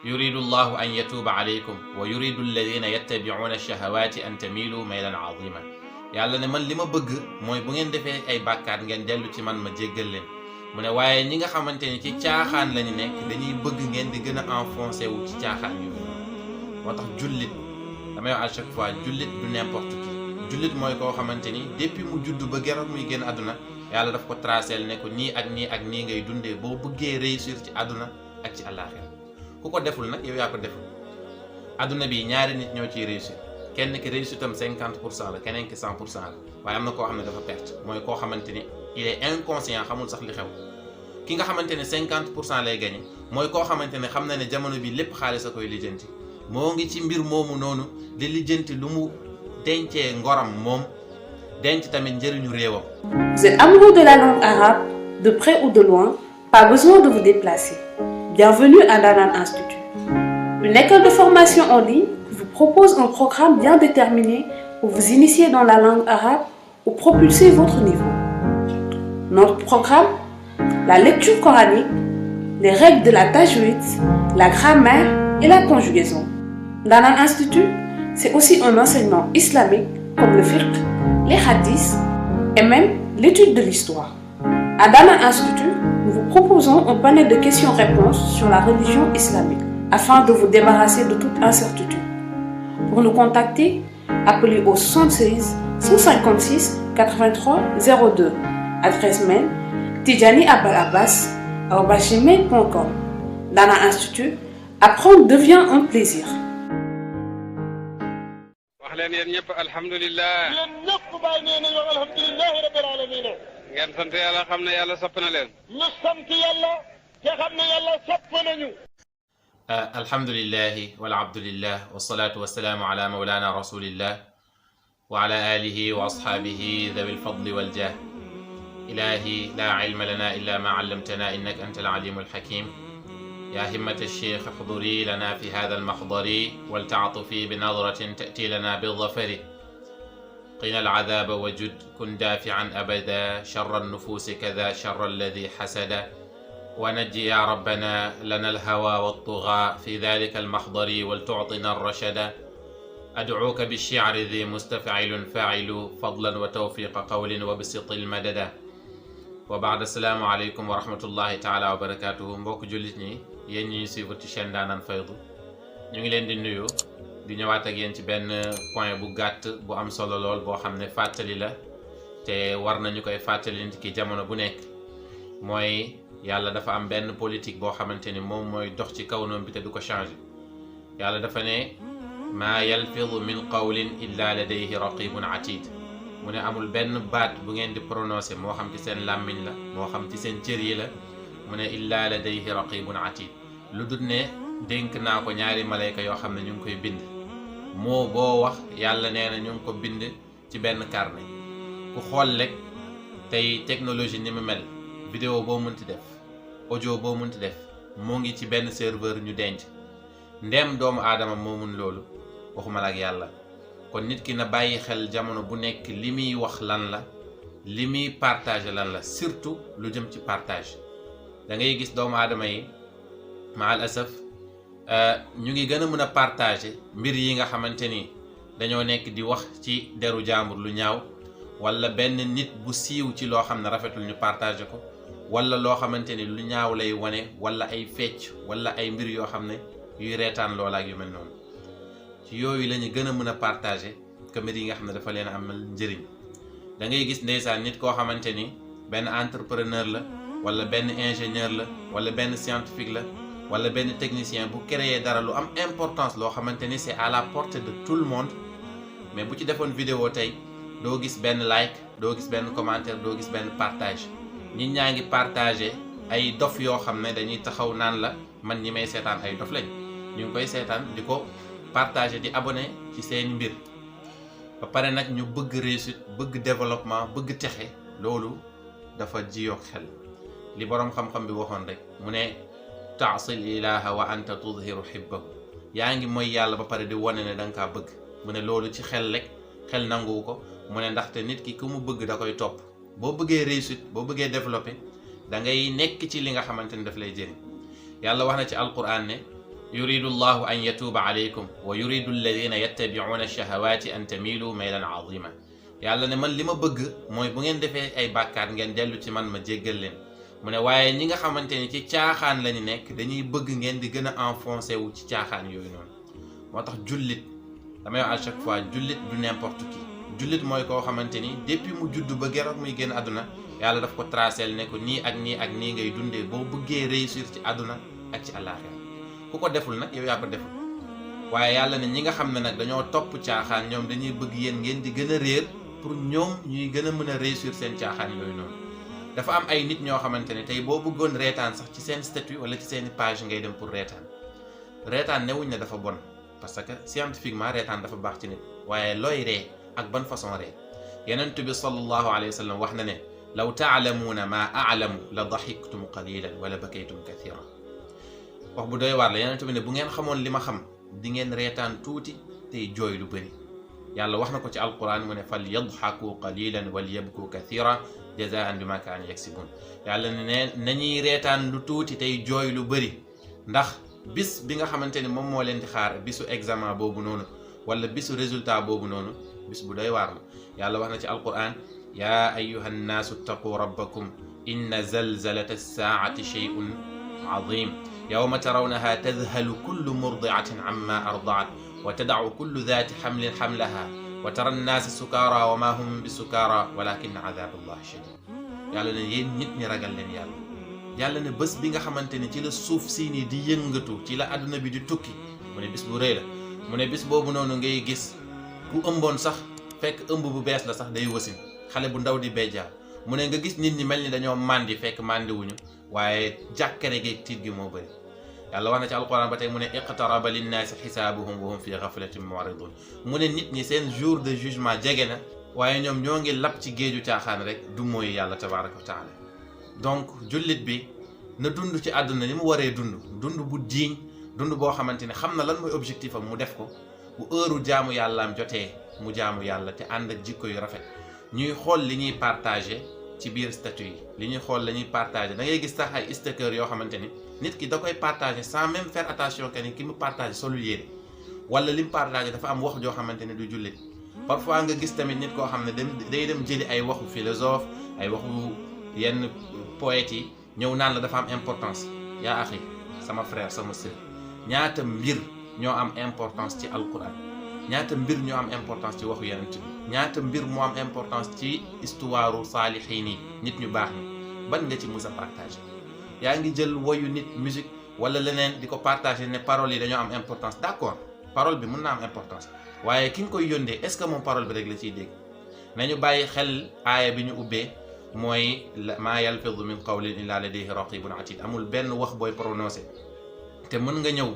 yuridu llahu an yatuuba alaykum wa yuridu alladina yattabi'una ash-shahawati an tamilu maylan azima yàlla ne man li ma bëgg mooy bu ngeen defee ay bàkkaat ngeen dellu ci man ma jéggal leen mu ne waaye ñi nga xamante ni ci caaxaan lañu nekk dañuy bëgg ngeen di gën a enfoncé wu ci caaxaan yooyu moo tax jullit damay wax à chaque fois jullit du n'importe qui jullit mooy koo xamante ni depuis mu judd ba geroog muy génn àdduna yàlla daf ko tracel ne ko nii ak nii ak nii ngay dundee boo bëggee réussir ci àdduna ak ci àllaaxira ku ko deful nag yow yaa ko deful àdduna bi ñaari nit ñoo ciy réussir kenn ki réussitam 50% la keneen ki 100% la waaye am na koo xam ne dafa perte mooy koo xamante ni il est inconscient xamul sax li xew ki nga xamante ne 50% lay gagné mooy koo xamante ne xam na ne jamono bi lépp xaalis a koy lijjanti moo ngi ci mbir moomu noonu di lijjanti lu mu dencee ngoram moom denc tamit njëriñu réewam. Vous êtes amoureux de la langue arabe, de près ou de loin, pas besoin de vous déplacer. Bienvenue à Danan Institut, une école de formation en ligne qui vous propose un programme bien déterminé pour vous initier dans la langue arabe ou propulser votre niveau. Notre programme, la lecture coranique, les règles de la tajwid, la grammaire et la conjugaison. Danan Institut, c'est aussi un enseignement islamique comme le fiqh, les hadiths et même l'étude de l'histoire. À Danan Institut, nous vous proposons un panel de questions-réponses sur la religion islamique afin de vous débarrasser de toute incertitude. Pour nous contacter, appelez au 76 156 83 02. Adresse mail tidjaniabalabbas@gmail.com. Danan Institut, apprendre devient un plaisir. leen yéen ñëpp alhamdulilah. yéen ñëpp bàyyi nee nañu alhamdulilahi rabbil alamin. ngeen sant yàlla xam ne yàlla sopp na leen. ñu sant yàlla te xam ne yàlla sopp nañu. alhamdulilahi wal abdulillah wasalaatu wasalaamu ala mawlana rasulillah wa ala alihi wa ashaabihi dhawi alfadli waljah. ilahi la ilma lana illa ma allamtana innaka anta alalimu alhakim. يا همة الشيخ احضري لنا في هذا المحضر ولتعطفي بنظرة تأتي لنا بالظفر. قنا العذاب وجد كن دافعا أبدا شر النفوس كذا شر الذي حسد. ونجي يا ربنا لنا الهوى والطغى في ذلك المحضر ولتعطنا الرشد. أدعوك بالشعر ذي مستفعل فاعل فضلا وتوفيق قول وبسط المدد. وبعد السلام عليكم ورحمة الله تعالى وبركاته. mbokk jullit ñi yéen ñi suivre ci chaîne Danan Faydu ñu ngi leen di nuyu di ñëwaat ak yéen ci benn point bu gàtt bu am solo lool boo xam ne fàttali la te war nañu koy fàttali nit ki jamono bu nekk mooy yàlla dafa am benn politique boo xamante ni moom mooy dox ci kaw noom bi te du ko changer. yàlla dafa ne maa yalfidu min qawlin illa ladayhi raqibun atid. mu ne amul benn baat bu ngeen di prononcer moo xam ci seen làmmiñ la moo xam ci seen cër yi la mu ne illa ladayhi raqibun atid lu dul ne dénk naa ko ñaari malayka yoo xam ne ñu ngi koy bind moo boo wax yàlla nee na ñu ngi ko bind ci benn carnet. ku xool rek tey technologie ni mu mel vidéo boo mënti def audio boo mënti def moo ngi ci benn serveur ñu denc. ndem doomu aadama moo mun loolu waxuma la ak yàlla. kon nit ki na bàyyi xel jamono bu nekk li muy wax lan la li muy partage lan la surtout lu jëm ci partage. da ngay gis doomu aadama yi maal asaf ñu ngi gën a mën a partager mbir yi nga xamante ni dañoo nekk di wax ci deru jàmbur lu ñaaw wala benn nit bu siiw ci loo xam ne rafetul ñu partager ko wala loo xamante ni lu ñaaw lay wane wala ay fecc wala ay mbir yoo xam ne yuy reetaan loola ak yu mel noonu. ci yooyu la ñu gën a mën a partager que mbir yi nga xam ne dafa leen amal njëriñ. da ngay gis ndeysaan nit koo xamante ni benn entrepreneur la wala benn ingénieur la wala benn scientifique la wala benn technicien bu créer dara lu am importance loo xamante ni c'est à la portée de tout le monde mais bu ci defoon vidéo tey doo gis benn like doo gis benn commentaire doo gis benn partage. nit ñaa ngi partager ay dof yoo xam ne dañuy taxaw naan la man ñi may seetaan ay dof lañ ñu ngi koy seetaan di ko partager di abonné ci seen mbir ba pare nag ñu bëgg réussite bëgg développement bëgg texe. loolu dafa jiyoog xel li boroom xam-xam bi waxoon rek mu ne taasil ilaha wa anta tudhiru xibbahu. yaa ngi mooy yàlla ba pare di wane ne da nga kaa bëgg. mu ne loolu ci xel rek xel nanguwu ko. mu ne ndaxte nit ki ku mu bëgg da koy topp. boo bëggee réussite boo bëggee développer da ngay nekk ci li nga xamante ni daf lay jëriñ. yàlla wax na ci alquran ne yuridu llahu an yatuuba alaykum wa yuridu alladina yattabicuuna alshahawati an tamilu maylan azima. yàlla ne man li ma bëgg mooy bu ngeen defee ay bàkkaar ngeen dellu ci man ma jéggal leen. mu ne waaye ñi nga xamante ni ci caaxaan lañu nekk dañuy bëgg ngeen di gën a enfoncé wu ci caaxaan yooyu noonu. moo tax jullit damay wax à chaque fois jullit du n'importe qui. jullit mooy koo xamante ni depuis mu judd ba geroog muy génn àdduna yàlla daf ko tracel ne ko nii ak nii ak nii ngay dundee boo bëggee réussir ci àdduna ak ci àllaaxira. ku ko deful nag yow yaa ko deful. waaye yàlla ne ñi nga xam ne nag dañoo topp caaxaan ñoom dañuy bëgg yéen ngeen di gën a réer pour ñoom ñuy gën a mën a réussir seen caaxaan yooyu noonu. dafa am ay nit ñoo xamante ne tey boo bëggoon reetaan sax ci seen statut wala ci seen page ngay dem pour reetaan newuñ ne dafa bon parce que scientifiquement reetaan dafa baax ci nit. waaye looy ree ak ban façon ree. Yonent bi sallallahu alayhi wa sallam wax na ne law taalamuuna maa aalamu la daxiktum qalilan wala bakaytum kathira. wax bu doy waar la. Yonent bi ne bu ngeen xamoon li ma xam di ngeen reetaan tuuti tey jooy lu bëri. yàlla wax na ko ci alquran mu ne fal yadxaku qalilan wal yabku kathira jazaan bima kaanu yaksibun. yàlla ne nañuy reetaan lu tuuti tey jooy lu bëri ndax bis bi nga xamante ni moom moo leen di xaar bisu examen boobu noonu wala bisu résultat boobu noonu bis bu doy waar la. yàlla wax na ci alquran yaa ayuha nnaasu ttaqu rabbakum inna zalzalata ssaati shay'un azim yawma tarawnaha tadhalu kullu murdiatin amma ardaat wa tadacu kullu daati xamlin xamlaha wa tara nnaasa sukaara wa ma hum bi sukaara walakinna adaaba allahi shadid. yàlla ne yéen nit ñi ragal leen yàlla. yàlla ne bés bi nga xamante ni ci la suuf sii nii di yëngatu ci la àdduna bi di tukki mu ne bis bu rëy la. mu ne bis boobu noonu ngay gis ku ëmboon sax fekk ëmb bu bees la sax day wasin xale bu ndaw di béjjaa. mu ne nga gis nit ñi mel ni dañoo màndi fekk màndi wuñu waaye jàkkare geeg tiit gi moo bëri. yàlla wax na ci alquran ba tey mu ne iqtaraba linnaasi xisaabuhum wa hum fi gaflatin mu'ridun. mu ne nit ñi seen jour de jugement jege na waaye ñoom ñoo ngi lap ci géeju caaxaan rek du mooy yàlla tabaraka wa taala. donc jullit bi na dund ci àdduna ni mu waree dund bu diiñ dund boo xamante ne xam na lan mooy objectif am mu def ko bu heure jaamu yàllaam jotee mu jaamu yàlla te ànd ak jikko yu rafet. ñuy xool li ñuy partagé ci biir statut yi li ñuy xool la ñuy partagé da ngay gis sax ay stickers yoo xamante ni nit ki da koy partagé sans même faire attention que ni ki mu partagé solul yére wala li mu partagé dafa am wax joo xamante ne du jullit. parfois nga gis tamit nit koo xam ne day dem jëli ay waxu philosophe ay waxu yenn poètes yi ñëw naan la dafa am importance. yaa axi sama frère sama sœur ñaata mbir ñoo am importance ci alquran ñaata mbir ñoo am importance ci waxu Yonent bi ñaata mbir moo am importance ci histoire saalixiin yi nit ñu baax ñi ban nga ci mus a partagé. yaa ngi jël woyu nit musique wala leneen di ko partagé ne paroles yi dañoo am importance. d'accord parole bi mun na am importance waaye ki nga koy yóndee est-ce que moom parole bi rek la ciy dégg. nañu bàyyi xel aaya bi ñu ubbee mooy maa yalfidu min qawlin illa ladayhi raqibun atid. amul benn wax booy prononcé te mën nga ñëw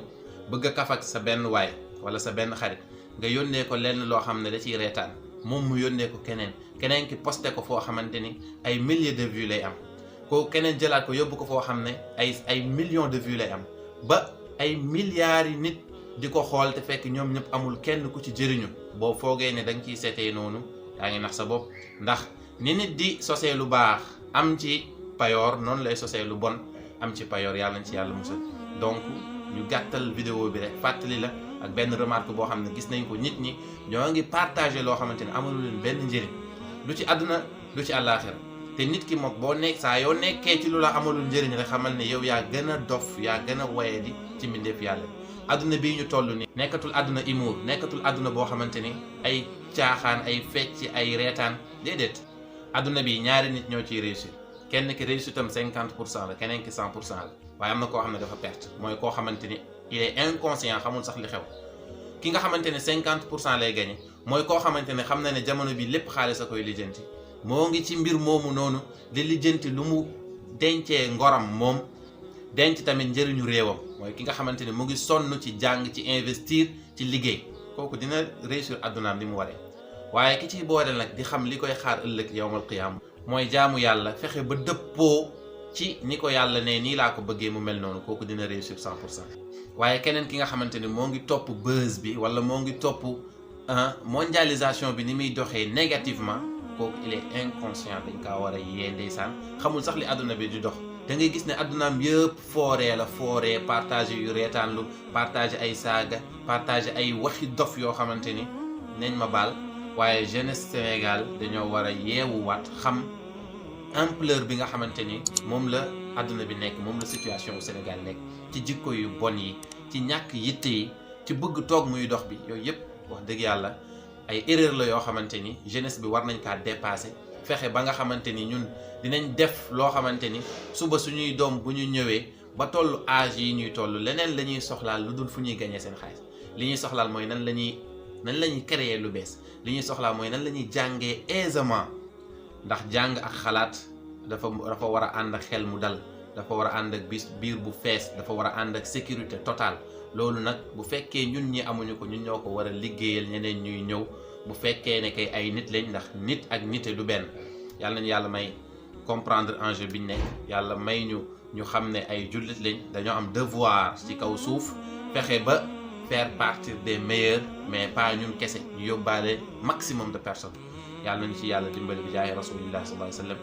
bëgg a kaf ak sa benn waay wala sa benn xarit nga yónnee ko lenn loo xam ne da ciy reetaan moom mu yónnee ko keneen ki posté ko foo xamante ni ay milliers de vues lay am ko keneen jëlaat ko yóbbu ko foo xam ne ay millions de vues lay am ba ay milliards yi nit di ko xool te fekk ñoom ñëpp amul kenn ku ci jëriñu. boo foogee ne da nga ciy seetee noonu yaa ngi nax sa bopp ndax ni nit di sosee lu baax am ci payoor noonu lay sosee lu bon am ci payoor yàlla nañ ci yàlla musal. donc ñu gàttal vidéo bi rek fàttali la ak benn remarque boo xam ne gis nañ ko nit ñi ñoo ngi partagé loo xamante ne amalu leen benn njëriñ du ci àdduna du ci àllaaxira. te nit ki moom boo nekk saa yoo nekkee ci lu la amalul njëriñ rek xamal ne yow yaa gën a dof yaa gën a waye di ci mbindeef yàlla. àdduna bii ñu toll ni nekkatul àdduna humour nekkatul àdduna boo xamante ni ay caaxaan ay fecc ay reetaan déedéet. àdduna bi ñaari nit ñoo ciy réussir kenn ki réussitam 50% la keneen ki 100% la waaye am na koo xam ne dafa perte mooy koo xamante ni il est inconscient xamul sax li xew. ki nga xamante ne 50% lay gagné mooy koo xamante ne xam na ne jamono bi lépp xaalis a koy lijjanti moo ngi ci mbir moomu noonu di lijjanti lu mu dencee ngoram moom denc tamit njëriñu réewam mooy ki nga xamante ne mu ngi sonn ci jàng ci investir ci liggéey kooku dina réussir àddunaam li mu waree. waaye ki ciy boole nag di xam li koy xaar ëllëg yawmal qiyaama mooy jaamu yàlla fexe ba dëppoo ci ni ko yàlla ne nii laa ko bëggee mu mel noonu kooku dina réussir 100%. waaye keneen ki nga xamante ne moo ngi topp buzz bi wala moo ngi topp mondialisation bi ni muy doxee négativement kooku il est inconscient dañ kaa war a yee ndeysaan xamul sax li àdduna bi di dox da ngay gis ne addunaam yëpp fooree partage yu reetaanlu partage ay saaga partage ay waxi dof yoo xamante ni nañ ma baal waaye jeunesse Sénégal dañoo war a yeewuwaat xam ampleur bi nga xamante ni moom la àdduna bi nekk, moom la situation au Sénégal nekk, ci jikko yu bon yi, ci ñàkk yitte yi, ci bëgg toog muy dox bi. yooyu yëpp wax dëgg yàlla ay erreur la yoo xamante ni jeunesse bi war nañ kaa dépasser, fexe ba nga xamante ni ñun dinañ def loo xamante ni suba suñuy doom bu ñu ñëwee ba tollu âge yi ñuy toll leneen la ñuy soxlaal lu dul fu ñuy gañee seen xaalis. li ñuy soxlaal mooy nan la ñuy créer lu bees, li ñuy soxlaal mooy nan la ñuy jàngee aisément, ndax jàng ak xalaat dafa war a ànd ak xel mu dal, dafa war a ànd ak biir bu fees, dafa war a ànd ak sécurité totale. loolu nag bu fekkee ñun ñi amuñu ko, ñun ñoo ko war a liggéeyal ñeneen ñuy ñëw, bu fekkee ne kay ay nit lañ, ndax nit ak nite du benn. yàlla nañu yàlla may comprendre enjeu biñ nekk, yàlla may ñu xam ne ay jullit lañ, dañoo am devoir ci kaw suuf fexe ba faire partie des meilleurs, mais pas ñun kese, ñu yóbbaale maximum de personnes. yàlla nañu ci yàlla dimbali bi jaahi rasulillah sallallahu alayhi wa sallam.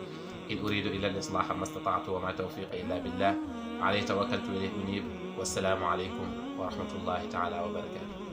in uridu illa al-islaha ma stata'tu wa ma tawfiqi illa billah alayhi tawakkaltu wa ilayhi unib. wassalaamu alaykum wa rahmatullahi ta'ala wa barakatuh.